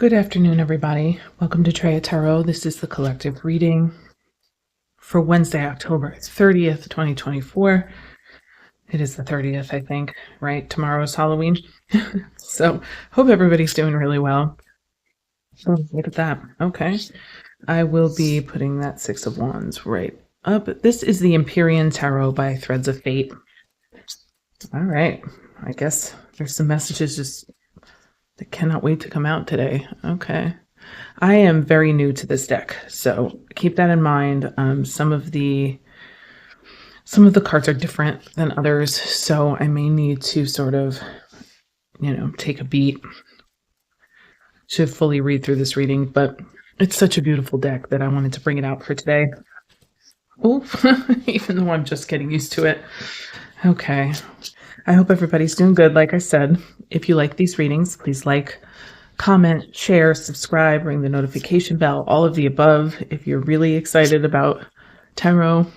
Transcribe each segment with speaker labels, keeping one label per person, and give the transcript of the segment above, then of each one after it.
Speaker 1: Good afternoon, everybody. Welcome to Treya Tarot. This is the collective reading for Wednesday, October 30th, 2024. It is the 30th, I think, right? Tomorrow is Halloween. So hope everybody's doing really well. Oh, look at that. Okay. I will be putting that Six of Wands right up. This is the Empyrean Tarot by Threads of Fate. All right. I guess there's some messages just that cannot wait to come out today. Okay. I am very new to this deck, so keep that in mind. Some of the cards are different than others, so I may need to sort of, take a beat to fully read through this reading, but it's such a beautiful deck that I wanted to bring it out for today. Oh, even though I'm just getting used to it. Okay. I hope everybody's doing good. Like I said, if you like these readings, please like, comment, share, subscribe, ring the notification bell, all of the above. If you're really excited about tarot,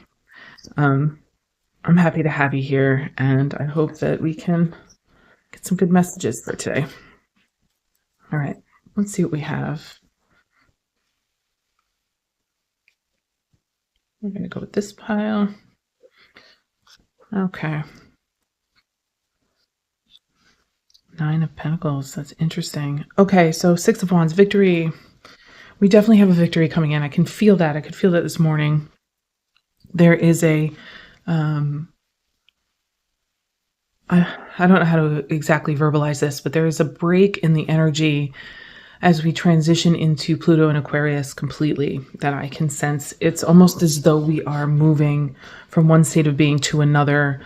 Speaker 1: I'm happy to have you here, and I hope that we can get some good messages for today. All right, let's see what we have. We're going to go with this pile. Okay. Nine of Pentacles. That's interesting. Okay, so Six of Wands, victory. We definitely have a victory coming in. I can feel that. I could feel that this morning. There is a, I don't know how to exactly verbalize this, but there is a break in the energy as we transition into Pluto and Aquarius completely that I can sense. It's almost as though we are moving from one state of being to another,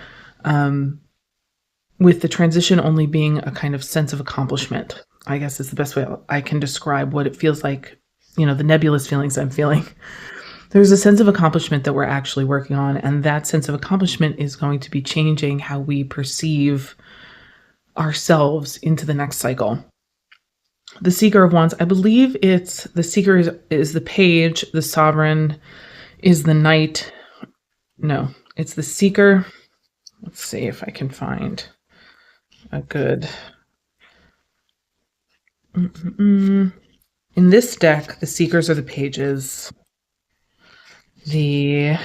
Speaker 1: with the transition only being a kind of sense of accomplishment, I guess is the best way I can describe what it feels like, the nebulous feelings I'm feeling. There's a sense of accomplishment that we're actually working on, and that sense of accomplishment is going to be changing how we perceive ourselves into the next cycle. The Seeker of Wands, I believe it's the Seeker is the Page, the Sovereign is the Knight. No, it's the Seeker. Let's see if I can find a good... In this deck, the Seekers are the Pages. The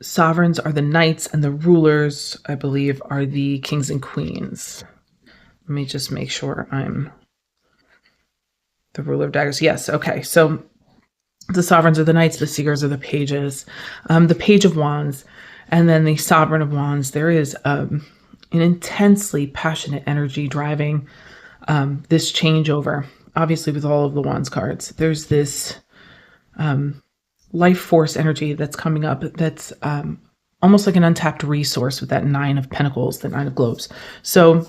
Speaker 1: Sovereigns are the Knights, and the Rulers, I believe, are the Kings and Queens. Let me just make sure I'm the Ruler of Daggers. Yes, okay. So the Sovereigns are the Knights, the Seekers are the Pages. The Page of Wands, and then the Sovereign of Wands. There is an intensely passionate energy driving this changeover. Obviously, with all of the Wands cards, there's this life force energy that's coming up that's almost like an untapped resource with that Nine of Pentacles, the Nine of Globes. So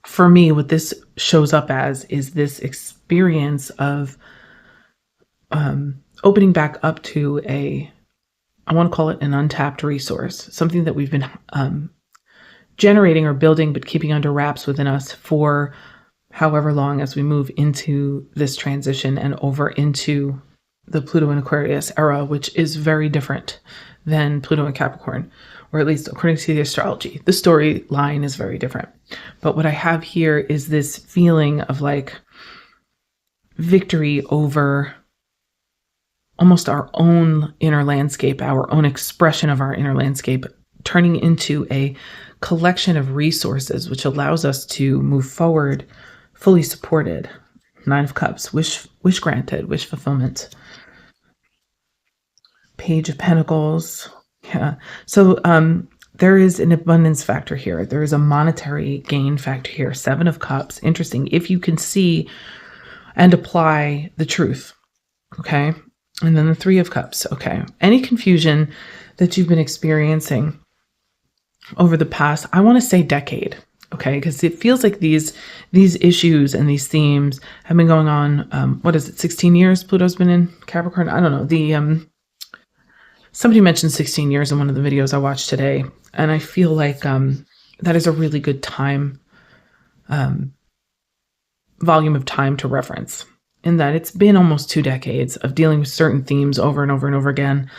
Speaker 1: for me, what this shows up as is this experience of opening back up to I want to call it an untapped resource, something that we've been generating or building, but keeping under wraps within us for however long as we move into this transition and over into the Pluto and Aquarius era, which is very different than Pluto and Capricorn, or at least according to the astrology. The storyline is very different. But what I have here is this feeling of like victory over almost our own inner landscape, our own expression of our inner landscape, turning into a collection of resources, which allows us to move forward fully supported. Nine of Cups, wish granted, wish fulfillment. Page of Pentacles. Yeah. So there is an abundance factor here. There is a monetary gain factor here. Seven of Cups. Interesting. If you can see and apply the truth. Okay. And then the Three of Cups. Okay. Any confusion that you've been experiencing over the past, I want to say decade. Okay. Because it feels like these issues and these themes have been going on. What is it? 16 years Pluto's been in Capricorn. I don't know. Somebody mentioned 16 years in one of the videos I watched today. And I feel like that is a really good time, volume of time to reference, in that it's been almost 2 decades of dealing with certain themes over and over and over again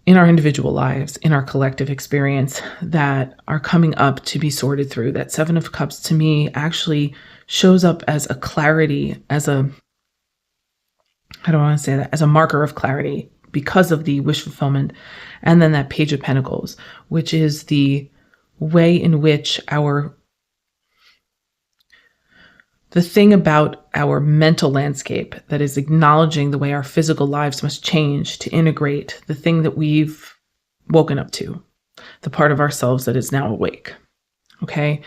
Speaker 1: in our individual lives, in our collective experience, that are coming up to be sorted through. That Seven of Cups to me actually shows up as a clarity, as a, I don't want to say that, as a marker of clarity because of the wish fulfillment. And then that Page of Pentacles, which is the way in which the thing about our mental landscape that is acknowledging the way our physical lives must change to integrate the thing that we've woken up to, the part of ourselves that is now awake. Okay.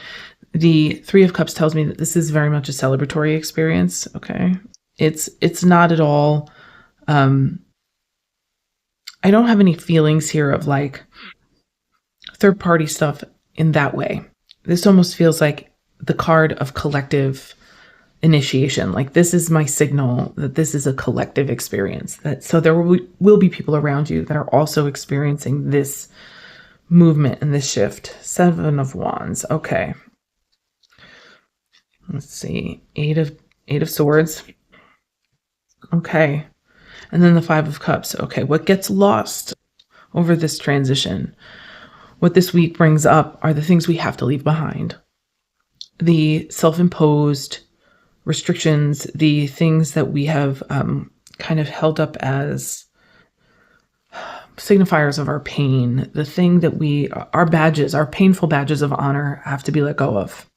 Speaker 1: The Three of Cups tells me that this is very much a celebratory experience. Okay. It's not at all, I don't have any feelings here of like third party stuff in that way. This almost feels like the card of collective initiation. Like this is my signal that this is a collective experience. So there will be people around you that are also experiencing this movement and this shift. Seven of Wands. Okay. Let's see. Eight of Swords. Okay. And then the Five of Cups. Okay. What gets lost over this transition? What this week brings up are the things we have to leave behind. The self-imposed restrictions, the things that we have kind of held up as signifiers of our pain, the thing that our badges, our painful badges of honor have to be let go of.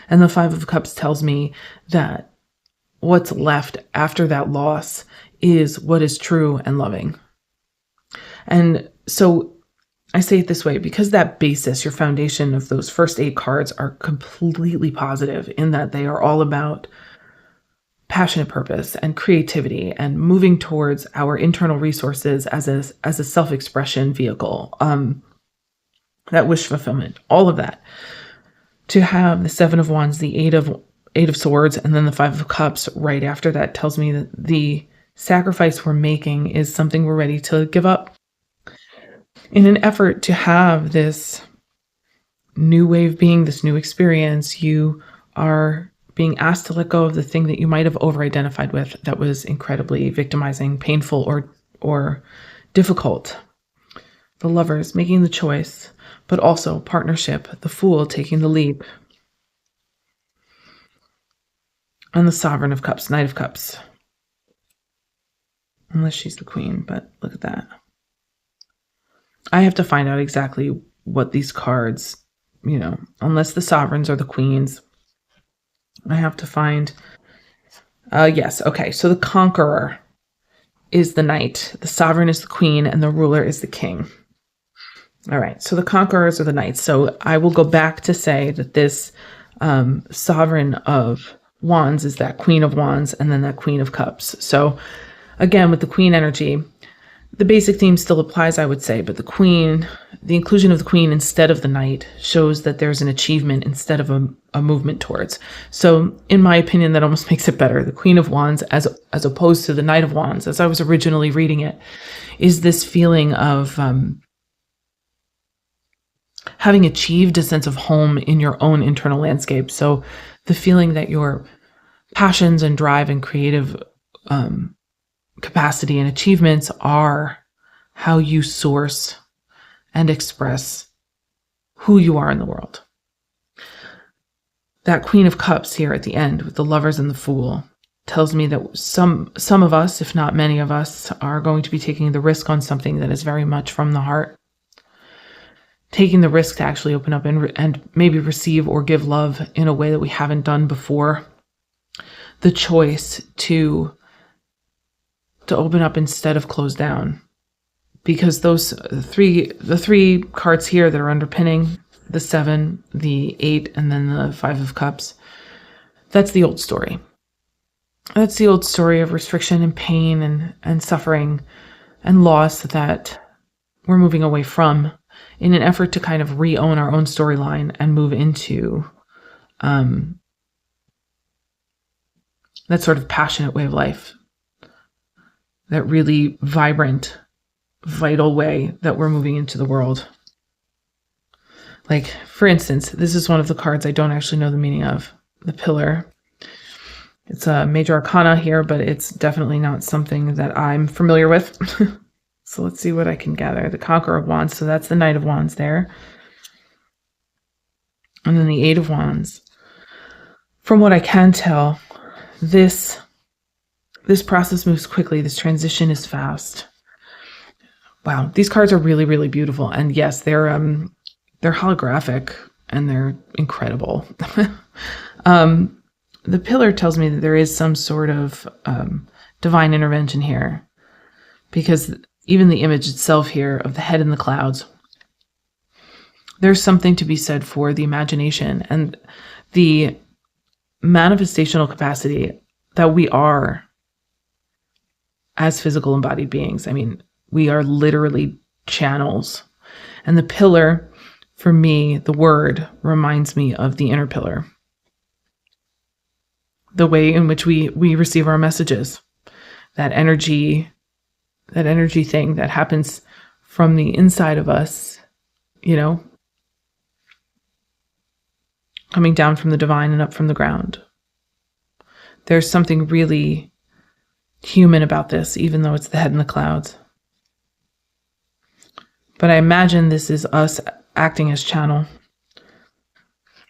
Speaker 1: And the Five of Cups tells me that what's left after that loss is what is true and loving. And so I say it this way, because that basis, your foundation of those first 8 cards are completely positive in that they are all about passionate purpose and creativity and moving towards our internal resources as a self-expression vehicle, that wish fulfillment, all of that. To have the Seven of Wands, the Eight of Swords, and then the Five of Cups right after that tells me that the sacrifice we're making is something we're ready to give up. In an effort to have this new way of being, this new experience, you are being asked to let go of the thing that you might have over-identified with that was incredibly victimizing, painful, or difficult. The Lovers making the choice, but also partnership, the Fool taking the leap. And the Sovereign of Cups, Knight of Cups. Unless she's the Queen, but look at that. I have to find out exactly what these cards, unless the Sovereigns or the Queens. I have to find, yes, okay. So the Conqueror is the Knight, the Sovereign is the Queen, and the Ruler is the King. All right, so the Conquerors are the Knights. So I will go back to say that this Sovereign of Wands is that Queen of Wands, and then that Queen of Cups. So again, with the Queen energy, the basic theme still applies, I would say, but the inclusion of the Queen instead of the Knight shows that there's an achievement instead of a movement towards. So in my opinion, that almost makes it better. The Queen of Wands, as opposed to the Knight of Wands, as I was originally reading it, is this feeling of having achieved a sense of home in your own internal landscape. So the feeling that your passions and drive and creative capacity and achievements are how you source and express who you are in the world. That Queen of Cups here at the end with the Lovers and the Fool tells me that some of us, if not many of us, are going to be taking the risk on something that is very much from the heart. Taking the risk to actually open up and maybe receive or give love in a way that we haven't done before. The choice to open up instead of close down, because the three cards here that are underpinning the 7, the 8, and then the 5 of Cups, that's the old story. That's the old story of restriction and pain and suffering and loss that we're moving away from in an effort to kind of re-own our own storyline and move into that sort of passionate way of life. That really vibrant, vital way that we're moving into the world. Like, for instance, this is one of the cards I don't actually know the meaning of. The Pillar. It's a major arcana here, but it's definitely not something that I'm familiar with. So let's see what I can gather. The Conqueror of Wands. So that's the Knight of Wands there. And then the 8 of Wands. from what I can tell, this process moves quickly. This transition is fast. Wow, these cards are really, really beautiful. And yes, they're holographic and they're incredible. The pillar tells me that there is some sort of divine intervention here, because even the image itself here of the head in the clouds, there's something to be said for the imagination and the manifestational capacity that we are as physical embodied beings. I mean, we are literally channels. And the pillar, for me, the word reminds me of the inner pillar. The way in which we receive our messages, that energy thing that happens from the inside of us, you know, coming down from the divine and up from the ground. There's something really human about this, even though it's the head in the clouds. But I imagine this is us acting as channel,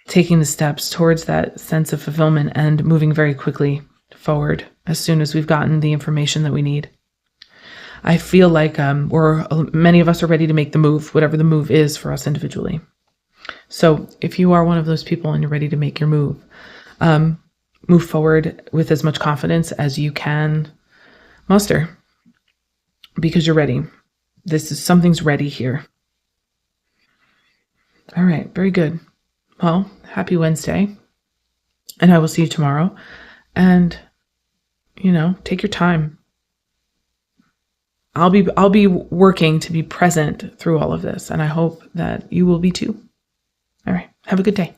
Speaker 1: taking the steps towards that sense of fulfillment and moving very quickly forward as soon as we've gotten the information that we need. I feel like many of us are ready to make the move, whatever the move is for us individually. So if you are one of those people and you're ready to make your move, move forward with as much confidence as you can muster, because you're ready. Something's ready here. All right, very good. Well, happy Wednesday, and I will see you tomorrow. And, take your time. I'll be working to be present through all of this, and I hope that you will be too. All right, have a good day.